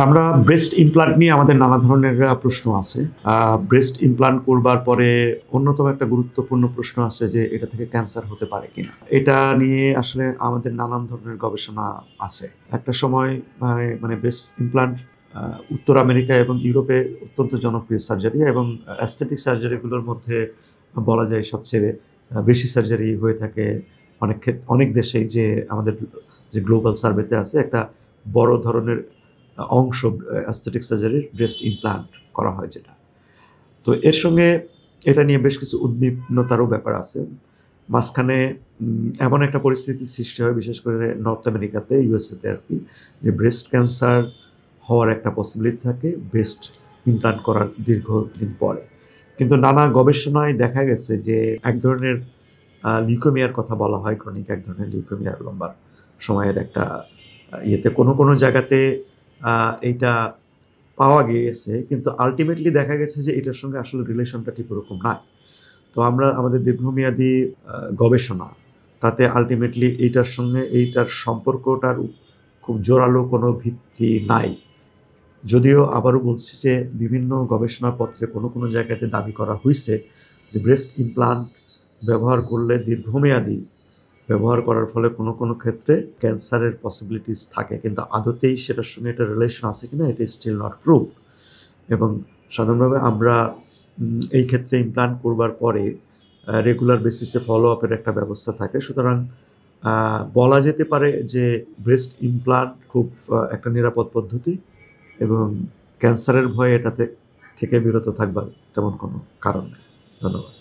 আমরা breast implant নিয়ে আমাদের নানা ধরনের প্রশ্ন আছে। ব্রেস্ট ইমপ্লান্ট করবার পরে অন্যতম একটা গুরুত্বপূর্ণ প্রশ্ন আছে যে এটা থেকে ক্যান্সার হতে পারে কিনা। এটা নিয়ে আসলে আমাদের নানান ধরনের গবেষণা আছে। একটা সময় মানে ব্রেস্ট ইমপ্লান্ট উত্তর আমেরিকা এবং ইউরোপে অত্যন্ত জনপ্রিয় সার্জারি এবং অ্যাস্থেটিক সার্জারিগুলোর মধ্যে বলা যায় সবচেয়ে বেশি সার্জারি হয়ে থাকে অনেক দেশেই। যে আমাদের যে গ্লোবাল সার্ভেতে আছে একটা বড় ধরনের অংশ অ্যাস্থেটিক সার্জারির ব্রেস্ট ইমপ্লান্ট করা হয় যেটা। তো এর সঙ্গে এটা নিয়ে বেশ কিছু উদ্বিগ্নতারও ব্যাপার আছে। মাঝখানে এমন একটা পরিস্থিতির সৃষ্টি হয় বিশেষ করে নর্থ আমেরিকাতে, ইউএসএতে আরকি, যে ব্রেস্ট ক্যান্সার হওয়ার একটা পসিবিলিটি থাকে ব্রেস্ট ইমপ্লান্ট করার দীর্ঘদিন পরে। কিন্তু নানা গবেষণায় দেখা গেছে যে এক ধরনের লিউকেমিয়ার কথা বলা হয়, ক্রনিক এক ধরনের লিউকেমিয়ার লম্বা সময়ের একটা ইয়েতে কোনো জায়গাতে এইটা পাওয়া গিয়েছে, কিন্তু আল্টিমেটলি দেখা গেছে যে এটার সঙ্গে আসলে রিলেশনটা ঠিক ওরকম নাই। তো আমরা আমাদের দীর্ঘমেয়াদী গবেষণা তাতে আল্টিমেটলি এইটার সম্পর্কটার খুব জোরালো কোনো ভিত্তি নাই। যদিও আবারও বলছি যে বিভিন্ন গবেষণাপত্রে কোনো জায়গাতে দাবি করা হইছে যে ব্রেস্ট ইমপ্লান্ট ব্যবহার করলে দীর্ঘমেয়াদী ব্যবহার করার ফলে কোনো ক্ষেত্রে ক্যান্সারের পসিবিলিটিস থাকে, কিন্তু আদতেই সেটার সঙ্গে একটা রিলেশন আছে কিনা এটা স্টিল নট প্রুভড। এবং সাধারণভাবে আমরা এই ক্ষেত্রে ইমপ্লান্ট করবার পরে রেগুলার বেসিসে ফলো আপের একটা ব্যবস্থা থাকে। সুতরাং বলা যেতে পারে যে ব্রেস্ট ইমপ্লান্ট খুব একটা নিরাপদ পদ্ধতি এবং ক্যান্সারের ভয়ে থেকে বিরত থাকবার তেমন কোনো কারণ নেই। ধন্যবাদ।